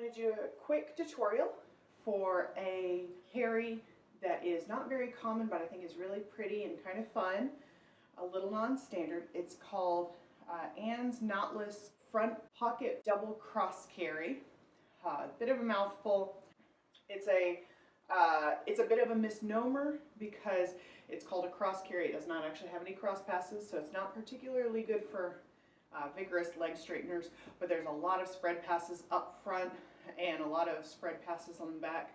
going to do a quick tutorial for a carry that is not very common, but I think is really pretty and kind of fun, a little non-standard. It's called Ann's Knotless Front Pocket Double Cross Carry. A bit of a mouthful. It's a bit of a misnomer because it's called a cross carry. It does not actually have any cross passes, so it's not particularly good for vigorous leg straighteners, but there's a lot of spread passes up front and a lot of spread passes on the back,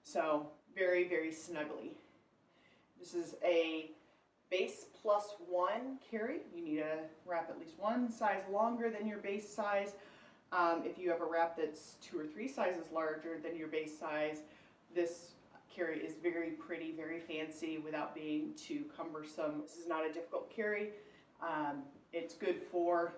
so very, very snuggly. This is a base plus one carry. You need to wrap at least one size longer than your base size. If you have a wrap that's 2 or 3 sizes larger than your base size, this carry is very pretty, very fancy without being too cumbersome. This is not a difficult carry. It's good for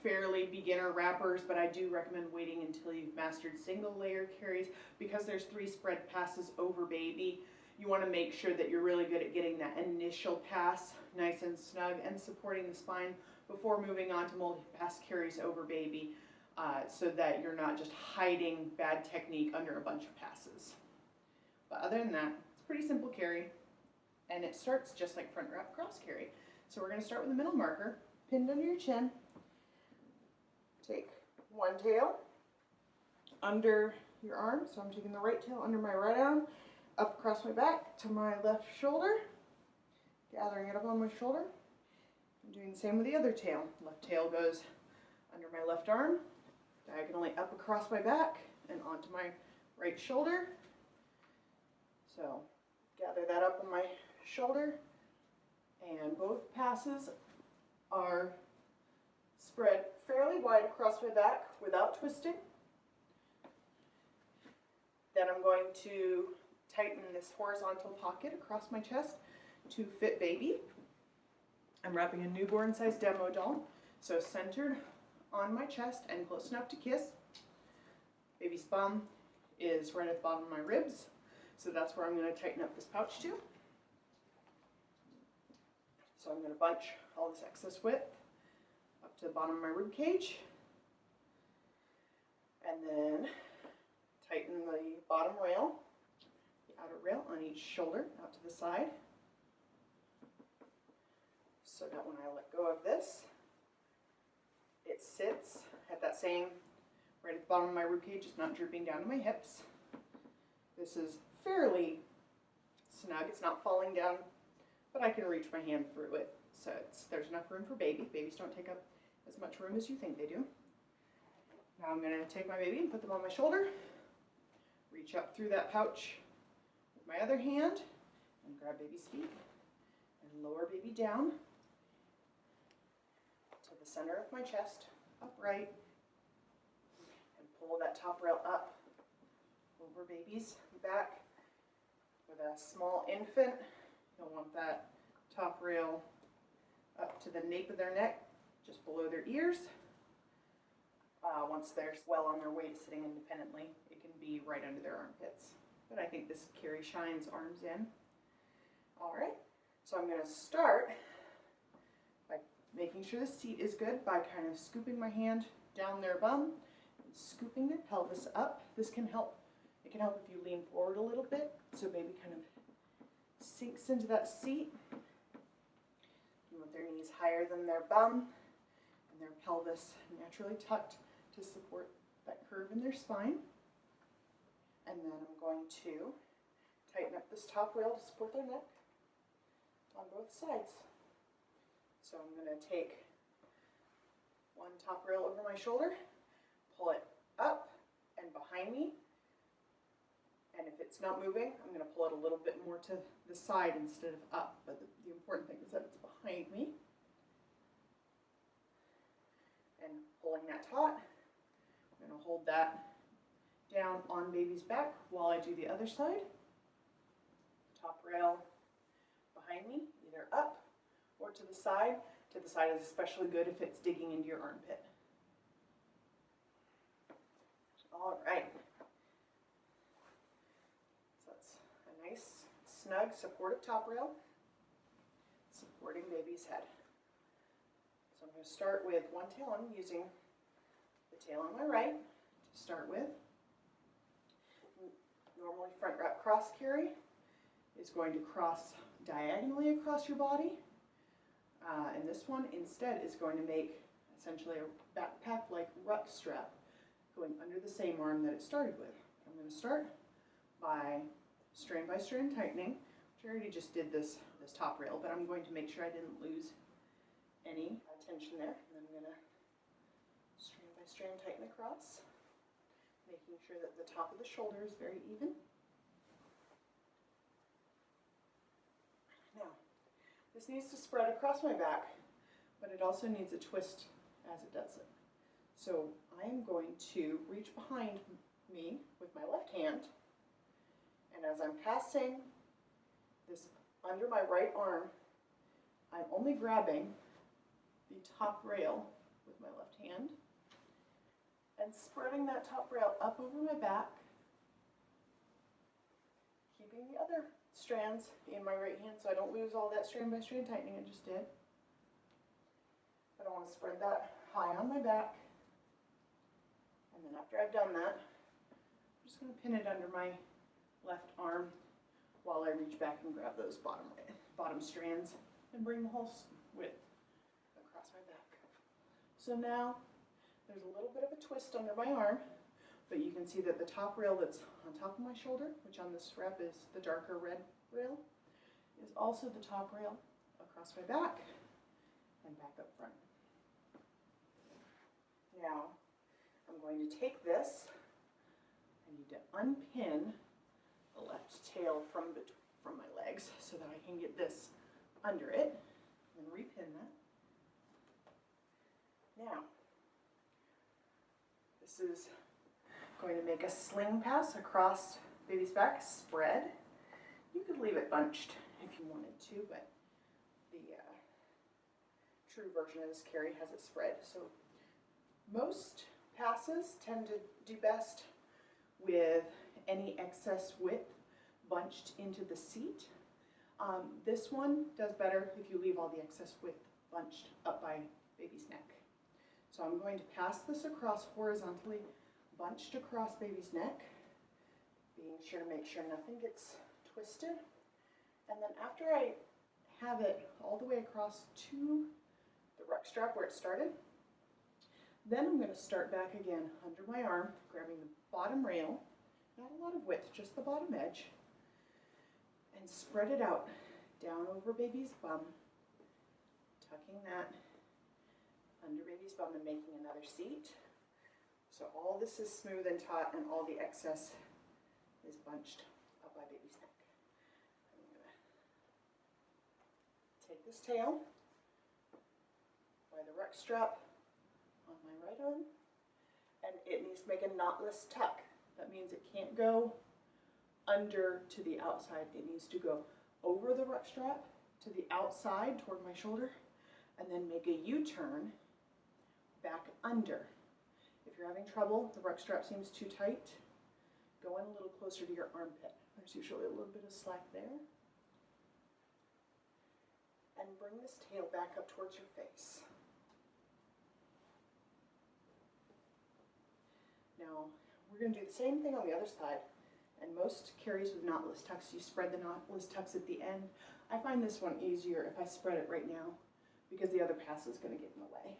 fairly beginner wrappers, but I do recommend waiting until you've mastered single layer carries because there's 3 spread passes over baby. You want to make sure that you're really good at getting that initial pass nice and snug and supporting the spine before moving on to multi-pass carries over baby, so that you're not just hiding bad technique under a bunch of passes. But other than that, it's a pretty simple carry, and it starts just like front wrap cross carry. So we're going to start with the middle marker, pinned under your chin. Take one tail under your arm, so I'm taking the right tail under my right arm, up across my back to my left shoulder, gathering it up on my shoulder. I'm doing the same with the other tail. Left tail goes under my left arm, diagonally up across my back and onto my right shoulder. So gather that up on my shoulder, and both passes are spread fairly wide across my back without twisting. Then I'm going to tighten this horizontal pocket across my chest to fit baby. I'm wrapping a newborn size demo doll, so centered on my chest and close enough to kiss. Baby's bum is right at the bottom of my ribs, so that's where I'm going to tighten up this pouch to. So I'm going to bunch all this excess width up to the bottom of my rib cage, and then tighten the bottom rail, the outer rail on each shoulder out to the side, so that when I let go of this, it sits at that same, right at the bottom of my rib cage. It's not drooping down to my hips. This is fairly snug. It's not falling down, but I can reach my hand through it. So there's enough room for baby. Babies don't take up as much room as you think they do. Now I'm going to take my baby and put them on my shoulder, reach up through that pouch with my other hand and grab baby's feet and lower baby down to the center of my chest, upright, and pull that top rail up over baby's back. With a small infant, you'll want that top rail up to the nape of their neck, just below their ears. Once they're well on their way to sitting independently, it can be right under their armpits. But I think this carry shines arms in. All right, so I'm going to start by making sure the seat is good by kind of scooping my hand down their bum and scooping their pelvis up. This can help. It can help if you lean forward a little bit, so baby kind of sinks into that seat. You want their knees higher than their bum and their pelvis naturally tucked to support that curve in their spine. And then I'm going to tighten up this top rail to support their neck on both sides. So I'm going to take one top rail over my shoulder, pull it up and behind me. And if it's not moving, I'm going to pull it a little bit more to the side instead of up. But the important thing is that it's behind me. And pulling that taut, I'm going to hold that down on baby's back while I do the other side. Top rail behind me, either up or to the side. To the side is especially good if it's digging into your armpit. All right. Nice, snug, supportive top rail, supporting baby's head. So I'm going to start with one tail. I'm using the tail on my right to start with. Normally front wrap cross carry is going to cross diagonally across your body. And this one instead is going to make essentially a backpack-like ruck strap going under the same arm that it started with. I'm going to start by strand tightening, which I already just did this top rail, but I'm going to make sure I didn't lose any tension there. And then I'm going to strand by strand tighten across, making sure that the top of the shoulder is very even. Now, this needs to spread across my back, but it also needs a twist as it does it. So I'm going to reach behind me with my left hand, and as I'm passing this under my right arm, I'm only grabbing the top rail with my left hand and spreading that top rail up over my back, keeping the other strands in my right hand so I don't lose all that strand by strand tightening I just did. But I want to spread that high on my back, and then after I've done that, I'm just going to pin it under my left arm while I reach back and grab those bottom strands and bring the whole width across my back. So now there's a little bit of a twist under my arm, but you can see that the top rail that's on top of my shoulder, which on this wrap is the darker red rail, is also the top rail across my back and back up front. Now I'm going to take this, I need to unpin the left tail from my legs so that I can get this under it and repin that. Now, this is going to make a sling pass across baby's back, spread. You could leave it bunched if you wanted to, but the true version of this carry has it spread. So most passes tend to do best with any excess width bunched into the seat. This one does better if you leave all the excess width bunched up by baby's neck. So I'm going to pass this across horizontally, bunched across baby's neck, being sure to make sure nothing gets twisted. And then after I have it all the way across to the ruck strap where it started, then I'm going to start back again under my arm, grabbing the bottom rail, not a lot of width, just the bottom edge, and spread it out down over baby's bum, tucking that under baby's bum and making another seat. So all this is smooth and taut and all the excess is bunched up by baby's neck. I'm going to take this tail by the ruck strap on my right arm, and it needs to make a knotless tuck. That means it can't go under to the outside. It needs to go over the ruck strap to the outside toward my shoulder, and then make a U-turn back under. If you're having trouble, the ruck strap seems too tight, go in a little closer to your armpit. There's usually a little bit of slack there. And bring this tail back up towards your face. Now, we're going to do the same thing on the other side. And most carries with knotless tucks, you spread the knotless tucks at the end. I find this one easier if I spread it right now because the other pass is going to get in the way.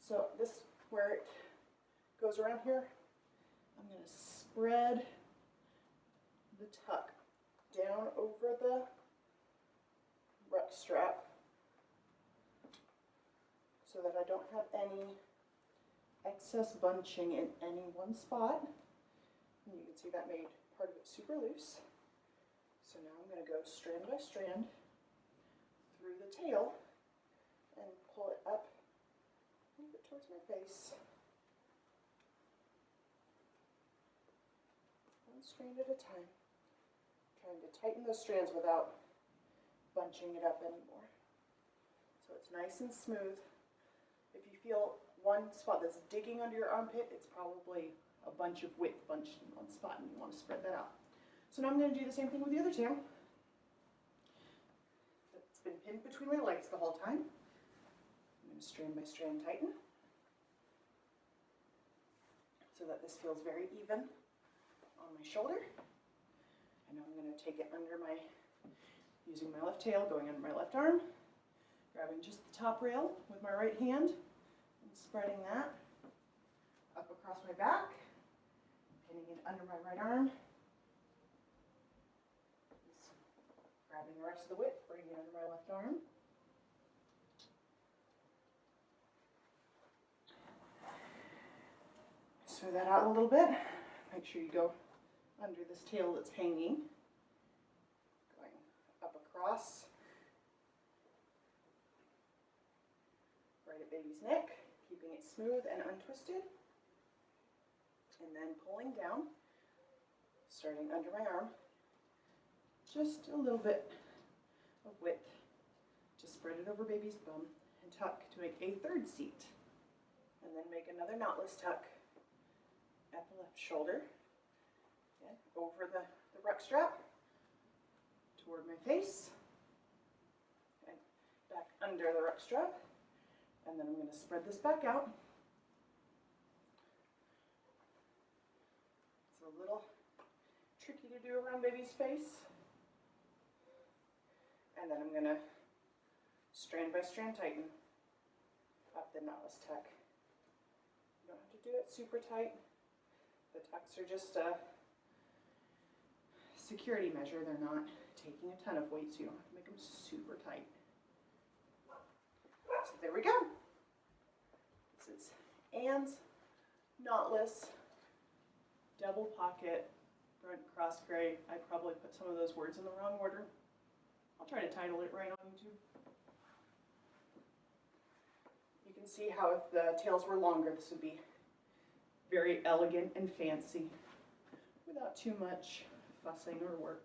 So this, where it goes around here, I'm going to spread the tuck down over the ruck strap so that I don't have any excess bunching in any one spot. And you can see that made part of it super loose. So now I'm going to go strand by strand through the tail and pull it up a little bit towards my face. One strand at a time. Trying to tighten those strands without bunching it up anymore. So it's nice and smooth. If you feel one spot that's digging under your armpit, it's probably a bunch of width bunched in one spot and you want to spread that out. So now I'm going to do the same thing with the other tail. It's been pinned between my legs the whole time. I'm going to strand by strand tighten so that this feels very even on my shoulder. And now I'm going to take it under my, using my left tail, going under my left arm, grabbing just the top rail with my right hand and spreading that up across my back, getting it under my right arm, grabbing the rest of the width, bringing it under my left arm. Smooth that out a little bit. Make sure you go under this tail that's hanging. Going up across. Right at baby's neck, keeping it smooth and untwisted. And then pulling down, starting under my arm. Just a little bit of width. Just spread it over baby's bum and tuck to make a third seat. And then make another knotless tuck at the left shoulder, and over the ruck strap, toward my face, and back under the ruck strap, and then I'm going to spread this back out. It's a little tricky to do around baby's face, and then I'm going to strand by strand tighten up the knotless tuck. You don't have to do it super tight. The tucks are just a security measure. They're not taking a ton of weight, so you don't have to make them super tight. So there we go. This is Anne's knotless double pocket front cross gray. I probably put some of those words in the wrong order. I'll try to title it right on YouTube. You can see how if the tails were longer, this would be very elegant and fancy without too much fussing or work.